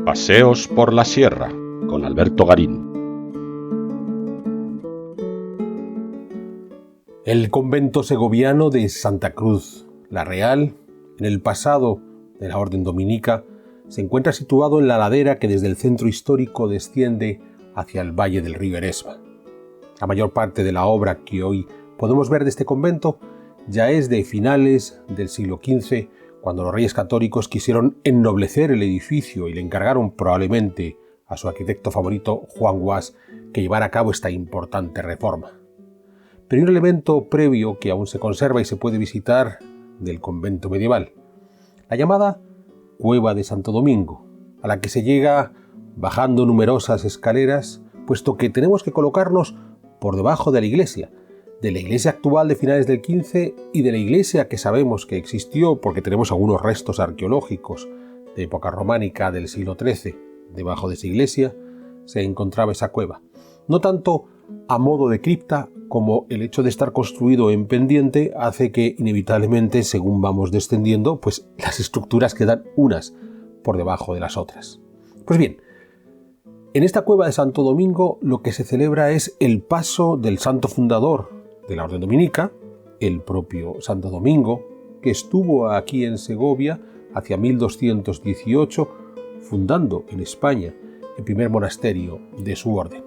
Paseos por la Sierra, con Alberto Garín. El convento segoviano de Santa Cruz la Real, en el pasado de la Orden Dominica, se encuentra situado en la ladera que desde el centro histórico desciende hacia el valle del río Eresma. La mayor parte de la obra que hoy podemos ver de este convento ya es de finales del siglo XV, cuando los reyes católicos quisieron ennoblecer el edificio y le encargaron probablemente a su arquitecto favorito, Juan Guas, que llevara a cabo esta importante reforma. Pero hay un elemento previo que aún se conserva y se puede visitar del convento medieval, la llamada Cueva de Santo Domingo, a la que se llega bajando numerosas escaleras, puesto que tenemos que colocarnos por debajo de la iglesia actual de finales del XV y de la iglesia que sabemos que existió porque tenemos algunos restos arqueológicos de época románica del siglo XIII. Debajo de esa iglesia se encontraba esa cueva, no tanto a modo de cripta como el hecho de estar construido en pendiente hace que inevitablemente, según vamos descendiendo, pues las estructuras quedan unas por debajo de las otras. Pues bien, en esta cueva de Santo Domingo lo que se celebra es el paso del santo fundador de la Orden Dominica, el propio Santo Domingo, que estuvo aquí en Segovia hacia 1218, fundando en España el primer monasterio de su orden.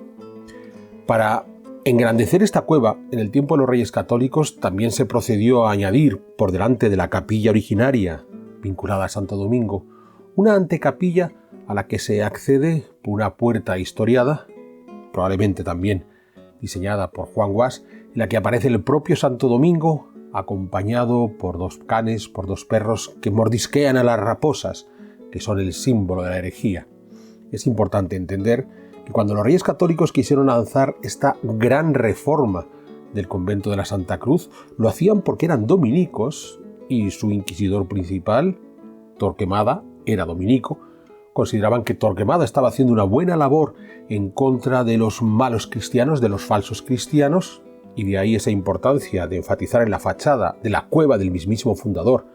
Para engrandecer esta cueva, en el tiempo de los Reyes Católicos también se procedió a añadir, por delante de la capilla originaria vinculada a Santo Domingo, una antecapilla a la que se accede por una puerta historiada, probablemente también diseñada por Juan Guas, en la que aparece el propio Santo Domingo, acompañado por dos canes, por dos perros que mordisquean a las raposas, que son el símbolo de la herejía. Es importante entender que cuando los Reyes Católicos quisieron lanzar esta gran reforma del convento de la Santa Cruz, lo hacían porque eran dominicos y su inquisidor principal, Torquemada, era dominico. Consideraban que Torquemada estaba haciendo una buena labor en contra de los malos cristianos, de los falsos cristianos, y de ahí esa importancia de enfatizar en la fachada de la cueva del mismísimo fundador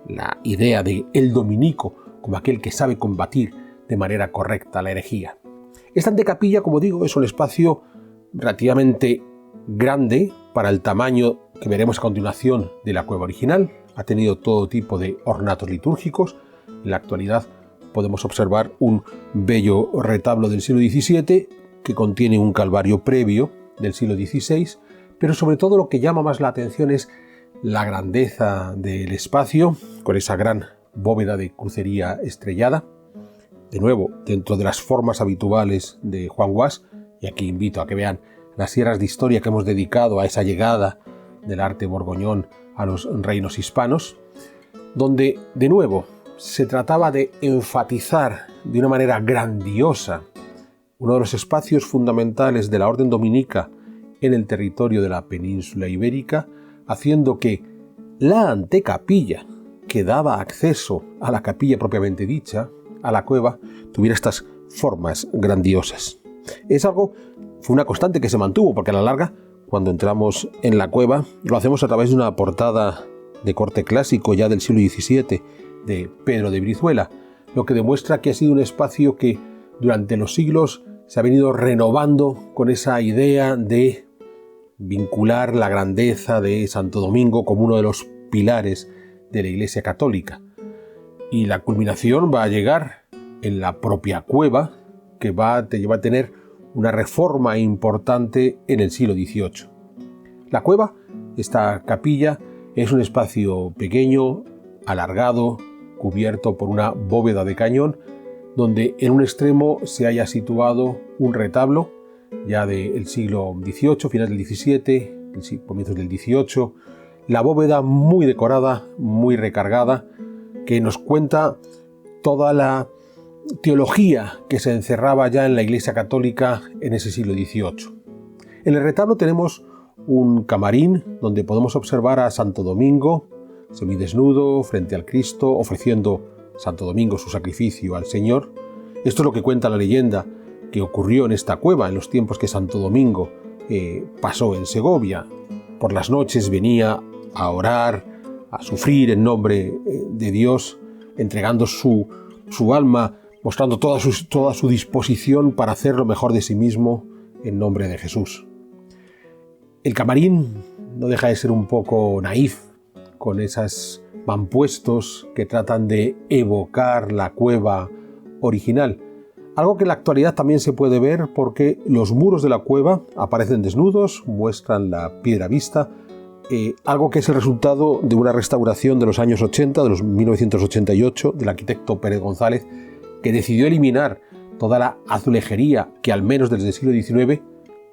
la idea de el dominico como aquel que sabe combatir de manera correcta la herejía. Esta antecapilla, como digo, es un espacio relativamente grande para el tamaño que veremos a continuación de la cueva original. Ha tenido todo tipo de ornatos litúrgicos. En la actualidad podemos observar un bello retablo del siglo XVII que contiene un calvario previo del siglo XVI, pero sobre todo lo que llama más la atención es la grandeza del espacio, con esa gran bóveda de crucería estrellada. De nuevo, dentro de las formas habituales de Juan Guas, y aquí invito a que vean las sierras de historia que hemos dedicado a esa llegada del arte borgoñón a los reinos hispanos, donde, de nuevo, se trataba de enfatizar de una manera grandiosa uno de los espacios fundamentales de la Orden Dominica en el territorio de la península ibérica, haciendo que la antecapilla que daba acceso a la capilla propiamente dicha, a la cueva, tuviera estas formas grandiosas. Fue una constante que se mantuvo, porque a la larga, cuando entramos en la cueva, lo hacemos a través de una portada de corte clásico ya del siglo XVII de Pedro de Brizuela, lo que demuestra que ha sido un espacio que durante los siglos se ha venido renovando con esa idea de vincular la grandeza de Santo Domingo como uno de los pilares de la Iglesia Católica. Y la culminación va a llegar en la propia cueva, que va a tener una reforma importante en el siglo XVIII. La cueva, esta capilla, es un espacio pequeño, alargado, cubierto por una bóveda de cañón, donde en un extremo se haya situado un retablo ya del siglo XVIII, finales del XVII, comienzos del XVIII, la bóveda muy decorada, muy recargada, que nos cuenta toda la teología que se encerraba ya en la Iglesia Católica en ese siglo XVIII. En el retablo tenemos un camarín donde podemos observar a Santo Domingo, semidesnudo, frente al Cristo, ofreciendo Santo Domingo su sacrificio al Señor. Esto es lo que cuenta la leyenda que ocurrió en esta cueva en los tiempos que Santo Domingo pasó en Segovia. Por las noches venía a orar, a sufrir en nombre de Dios, entregando su alma mostrando toda su disposición para hacer lo mejor de sí mismo en nombre de Jesús. El camarín no deja de ser un poco naif, con esos mampuestos que tratan de evocar la cueva original. Algo que en la actualidad también se puede ver porque los muros de la cueva aparecen desnudos, muestran la piedra vista, algo que es el resultado de una restauración de los años 80, de los 1988, del arquitecto Pérez González, que decidió eliminar toda la azulejería que al menos desde el siglo XIX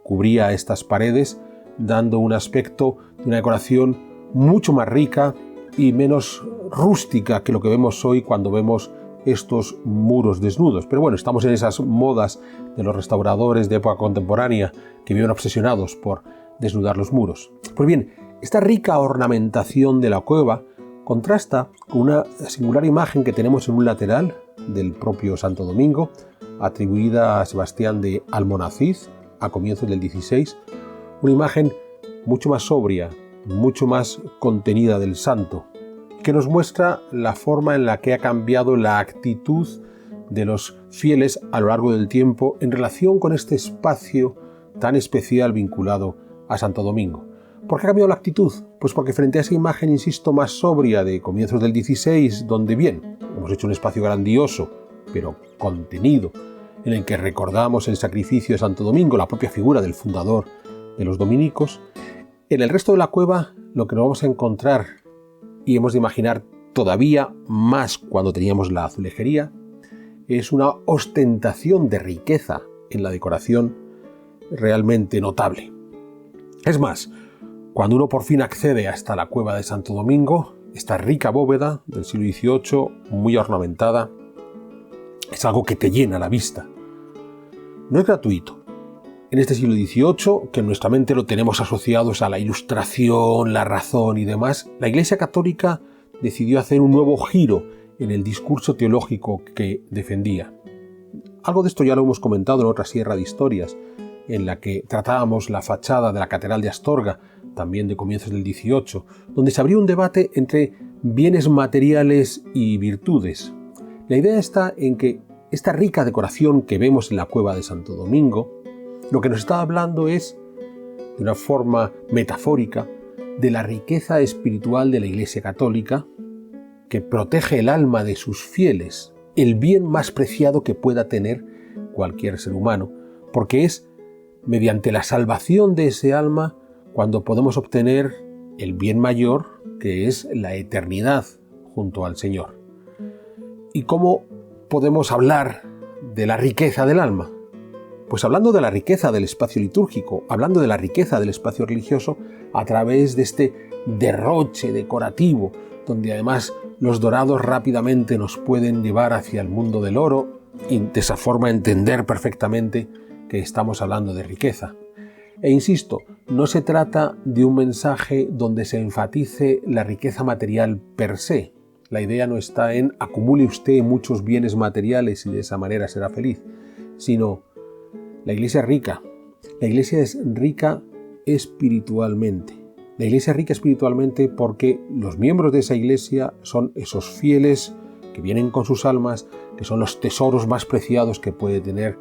cubría estas paredes, dando un aspecto de una decoración mucho más rica y menos rústica que lo que vemos hoy cuando vemos estos muros desnudos. Pero bueno, estamos en esas modas de los restauradores de época contemporánea que viven obsesionados por desnudar los muros. Pues bien, esta rica ornamentación de la cueva contrasta con una singular imagen que tenemos en un lateral del propio Santo Domingo, atribuida a Sebastián de Almonacid a comienzos del XVI, una imagen mucho más sobria, mucho más contenida del santo, que nos muestra la forma en la que ha cambiado la actitud de los fieles a lo largo del tiempo en relación con este espacio tan especial vinculado a Santo Domingo. ¿Por qué ha cambiado la actitud? Pues porque frente a esa imagen, insisto, más sobria de comienzos del XVI, donde bien, hemos hecho un espacio grandioso, pero contenido, en el que recordamos el sacrificio de Santo Domingo, la propia figura del fundador de los dominicos, en el resto de la cueva lo que nos vamos a encontrar, y hemos de imaginar todavía más cuando teníamos la azulejería, es una ostentación de riqueza en la decoración realmente notable. Es más, cuando uno por fin accede hasta la cueva de Santo Domingo, esta rica bóveda del siglo XVIII, muy ornamentada, es algo que te llena la vista. No es gratuito. En este siglo XVIII, que en nuestra mente lo tenemos asociados a la ilustración, la razón y demás, la Iglesia Católica decidió hacer un nuevo giro en el discurso teológico que defendía. Algo de esto ya lo hemos comentado en otra sierra de historias, en la que tratábamos la fachada de la Catedral de Astorga, también de comienzos del XVIII, donde se abrió un debate entre bienes materiales y virtudes. La idea está en que esta rica decoración que vemos en la cueva de Santo Domingo, lo que nos está hablando es, de una forma metafórica, de la riqueza espiritual de la Iglesia Católica, que protege el alma de sus fieles, el bien más preciado que pueda tener cualquier ser humano, porque es mediante la salvación de ese alma cuando podemos obtener el bien mayor, que es la eternidad junto al Señor. ¿Y cómo podemos hablar de la riqueza del alma? Pues hablando de la riqueza del espacio litúrgico, hablando de la riqueza del espacio religioso, a través de este derroche decorativo, donde además los dorados rápidamente nos pueden llevar hacia el mundo del oro y de esa forma entender perfectamente que estamos hablando de riqueza. E insisto, no se trata de un mensaje donde se enfatice la riqueza material per se. La idea no está en acumule usted muchos bienes materiales y de esa manera será feliz, sino la Iglesia es rica. La Iglesia es rica espiritualmente. La Iglesia es rica espiritualmente porque los miembros de esa Iglesia son esos fieles que vienen con sus almas, que son los tesoros más preciados que puede tener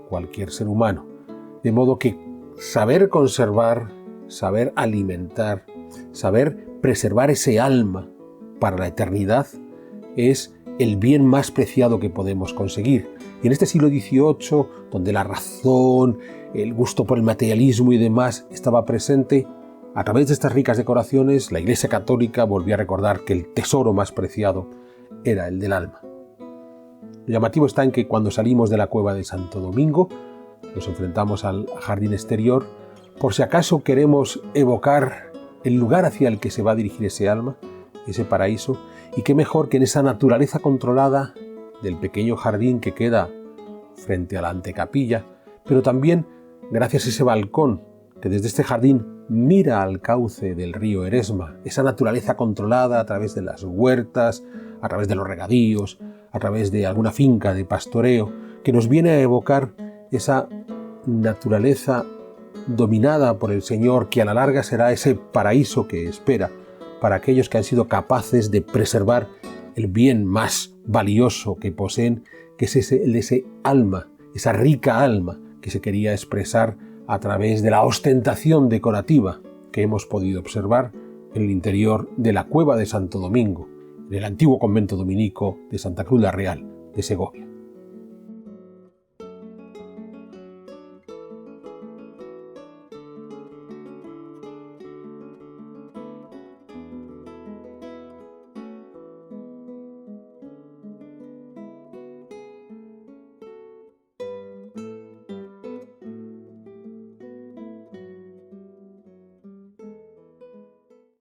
cualquier ser humano. De modo que saber conservar, saber alimentar, saber preservar ese alma para la eternidad es el bien más preciado que podemos conseguir. Y en este siglo XVIII, donde la razón, el gusto por el materialismo y demás estaba presente, a través de estas ricas decoraciones, la Iglesia Católica volvió a recordar que el tesoro más preciado era el del alma. Lo llamativo está en que cuando salimos de la cueva de Santo Domingo, nos enfrentamos al jardín exterior, por si acaso queremos evocar el lugar hacia el que se va a dirigir ese alma, ese paraíso, y qué mejor que en esa naturaleza controlada del pequeño jardín que queda frente a la antecapilla, pero también gracias a ese balcón que desde este jardín mira al cauce del río Eresma, esa naturaleza controlada a través de las huertas, a través de los regadíos, a través de alguna finca de pastoreo, que nos viene a evocar esa naturaleza dominada por el Señor, que a la larga será ese paraíso que espera para aquellos que han sido capaces de preservar el bien más valioso que poseen, que es el de ese alma, esa rica alma que se quería expresar a través de la ostentación decorativa que hemos podido observar en el interior de la cueva de Santo Domingo, en el antiguo convento dominico de Santa Cruz la Real de Segovia.